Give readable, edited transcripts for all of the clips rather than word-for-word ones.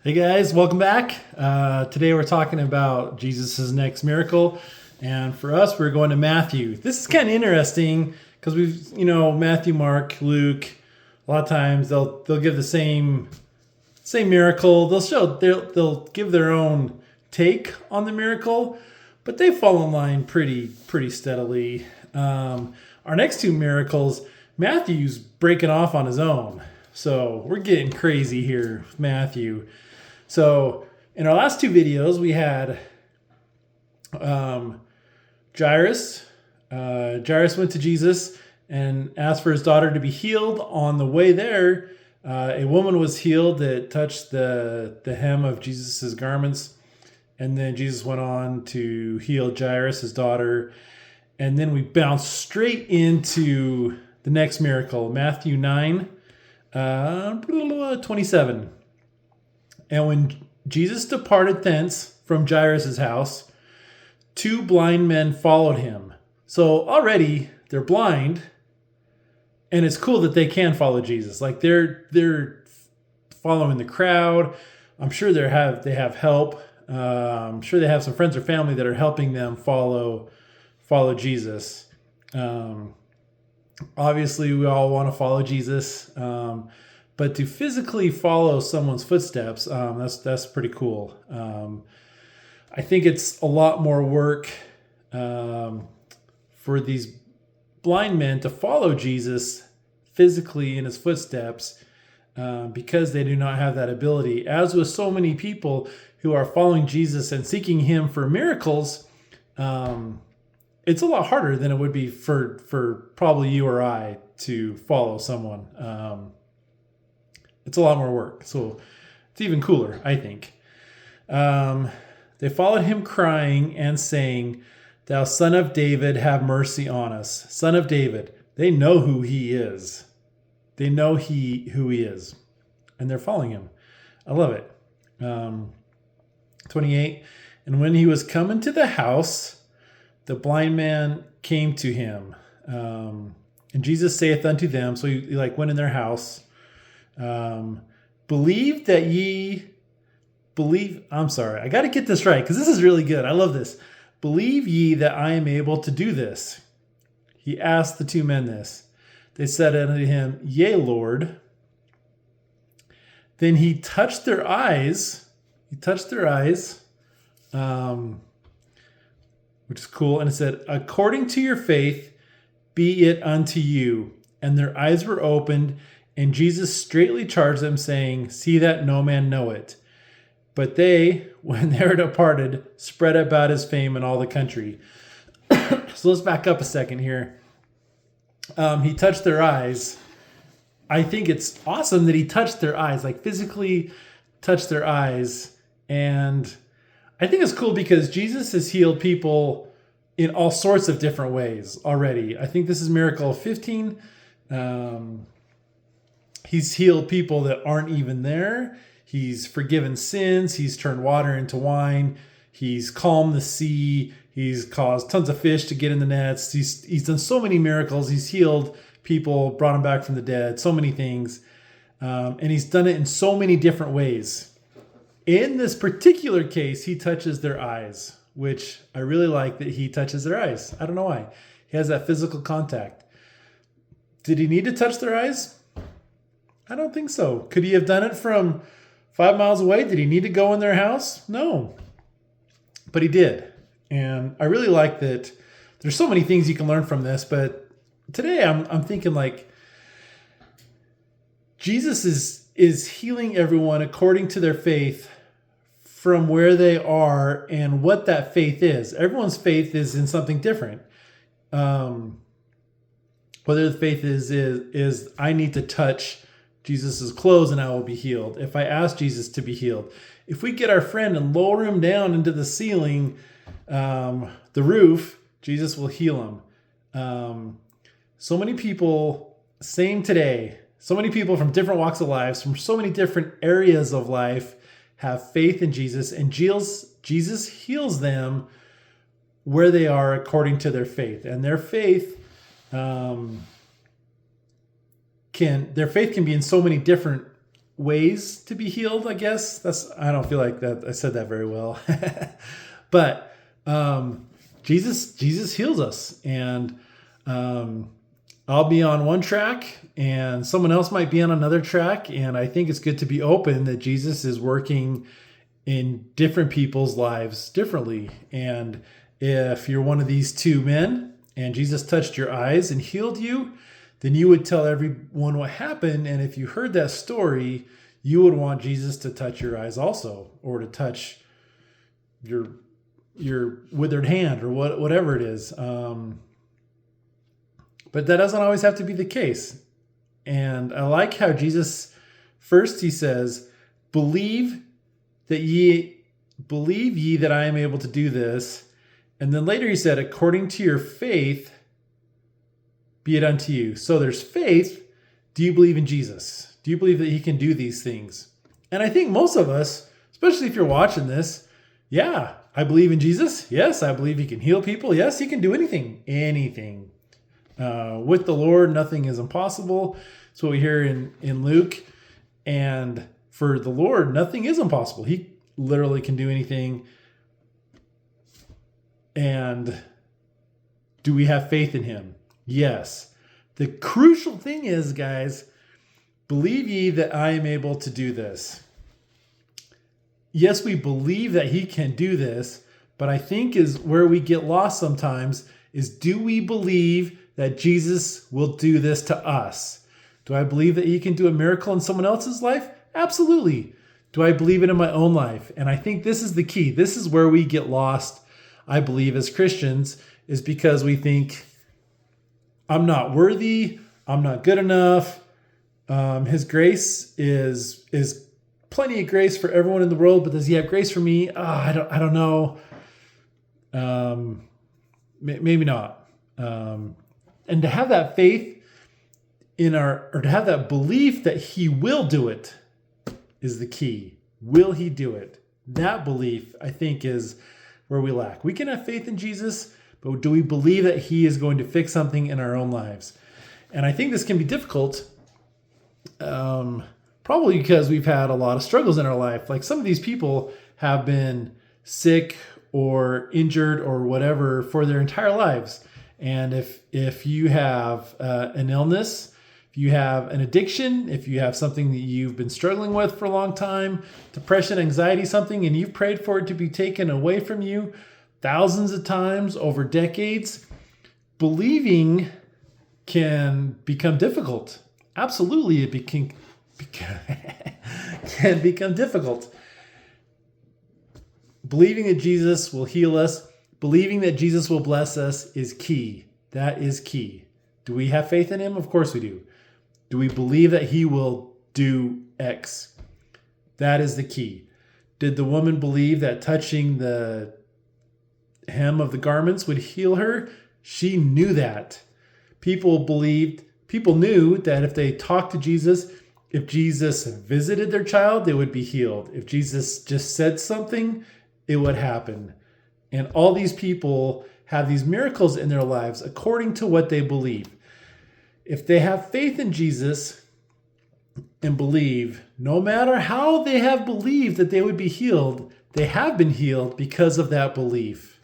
Hey guys, welcome back. Today we're talking about Jesus' next miracle. And for us, we're going to Matthew. This is kind of interesting because Matthew, Mark, Luke, a lot of times they'll give the same miracle. They'll give their own take on the miracle, but they fall in line pretty steadily. Our next two miracles, Matthew's breaking off on his own. So we're getting crazy here with Matthew. So in our last two videos, we had Jairus. Jairus went to Jesus and asked for his daughter to be healed. On the way there, a woman was healed that touched the hem of Jesus' garments. And then Jesus went on to heal Jairus, his daughter. And then we bounced straight into the next miracle, Matthew 9, 27. And when Jesus departed thence from Jairus' house, two blind men followed him. So already they're blind, and it's cool that they can follow Jesus. Like they're following the crowd. I'm sure they have help. I'm sure they have some friends or family that are helping them follow Jesus. Obviously, we all want to follow Jesus. But to physically follow someone's footsteps, that's pretty cool. I think it's a lot more work for these blind men to follow Jesus physically in his footsteps because they do not have that ability. As with so many people who are following Jesus and seeking him for miracles, it's a lot harder than it would be for probably you or I to follow someone. It's a lot more work. So it's even cooler, I think. They followed him crying and saying, "Thou son of David, have mercy on us." Son of David. They know who he is. They know who he is. And they're following him. I love it. 28. And when he was come into the house, the blind man came to him. And Jesus saith unto them, so he went in their house, believe that ye believe. I'm sorry. I got to get this right because this is really good. I love this. Believe ye that I am able to do this? He asked the two men this. They said unto him, Yea, Lord. Then he touched their eyes. Which is cool. And it said, according to your faith, be it unto you. And their eyes were opened. And Jesus straightly charged them, saying, see that no man know it. But they, when they were departed, spread about his fame in all the country. So let's back up a second here. He touched their eyes. I think it's awesome that he touched their eyes, like physically touched their eyes. And I think it's cool because Jesus has healed people in all sorts of different ways already. I think this is miracle 15. He's healed people that aren't even there. He's forgiven sins. He's turned water into wine. He's calmed the sea. He's caused tons of fish to get in the nets. He's done so many miracles. He's healed people, brought them back from the dead, so many things. And he's done it in so many different ways. In this particular case, he touches their eyes, which I really like that he touches their eyes. I don't know why. He has that physical contact. Did he need to touch their eyes? I don't think so. Could he have done it from 5 miles away? Did he need to go in their house? No. But he did. And I really like that. There's so many things you can learn from this, but today I'm thinking like Jesus is healing everyone according to their faith from where they are and what that faith is. Everyone's faith is in something different. Whether the faith is I need to touch Jesus' clothes and I will be healed. If I ask Jesus to be healed. If we get our friend and lower him down into the ceiling, the roof, Jesus will heal him. So many people, same today, so many people from different walks of life, from so many different areas of life have faith in Jesus, and Jesus heals them where they are according to their faith. And their faith can be in so many different ways to be healed, I guess. I don't feel like that I said that very well. But Jesus heals us, and I'll be on one track and someone else might be on another track. And I think it's good to be open that Jesus is working in different people's lives differently. And if you're one of these two men and Jesus touched your eyes and healed you, then you would tell everyone what happened. And if you heard that story, you would want Jesus to touch your eyes also, or to touch your withered hand, or whatever it is. But that doesn't always have to be the case. And I like how Jesus, first he says, believe ye that I am able to do this. And then later he said, according to your faith, be it unto you. So there's faith. Do you believe in Jesus? Do you believe that he can do these things? And I think most of us, especially if you're watching this, yeah, I believe in Jesus. Yes, I believe he can heal people. Yes, he can do anything. With the Lord, nothing is impossible. That's what we hear in Luke. And for the Lord, nothing is impossible. He literally can do anything. And do we have faith in him? Yes. The crucial thing is, guys, believe ye that I am able to do this. Yes, we believe that he can do this, but I think is where we get lost sometimes is, do we believe that Jesus will do this to us? Do I believe that he can do a miracle in someone else's life? Absolutely. Do I believe it in my own life? And I think this is the key. This is where we get lost, I believe, as Christians, is because we think, I'm not worthy, I'm not good enough. His grace is plenty of grace for everyone in the world, but does he have grace for me? I don't know. Maybe not. And to have that faith or to have that belief that he will do it is the key. Will he do it? That belief, I think, is where we lack. We can have faith in Jesus, but do we believe that he is going to fix something in our own lives? And I think this can be difficult, probably because we've had a lot of struggles in our life. Like some of these people have been sick or injured or whatever for their entire lives. And if you have an illness, if you have an addiction, if you have something that you've been struggling with for a long time, depression, anxiety, something, and you've prayed for it to be taken away from you thousands of times over decades, believing can become difficult. Absolutely, it can become difficult. Believing that Jesus will heal us, believing that Jesus will bless us is key. That is key. Do we have faith in him? Of course we do. Do we believe that he will do X? That is the key. Did the woman believe that touching the hem of the garments would heal her? She knew that. People knew that if they talked to Jesus, if Jesus visited their child, they would be healed. If Jesus just said something, it would happen. And all these people have these miracles in their lives according to what they believe. If they have faith in Jesus and believe, no matter how they have believed that they would be healed, they have been healed because of that belief.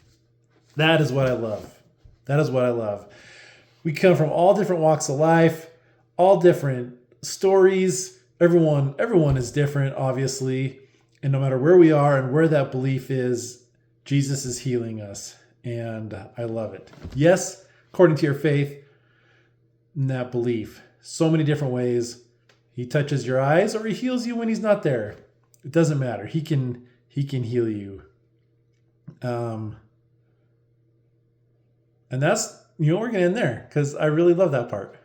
That is what I love. That is what I love. We come from all different walks of life, all different stories. Everyone is different, obviously. And no matter where we are and where that belief is, Jesus is healing us. And I love it. Yes, according to your faith and that belief. So many different ways. He touches your eyes or he heals you when he's not there. It doesn't matter. He can heal you. And that's, we're going to end there because I really love that part.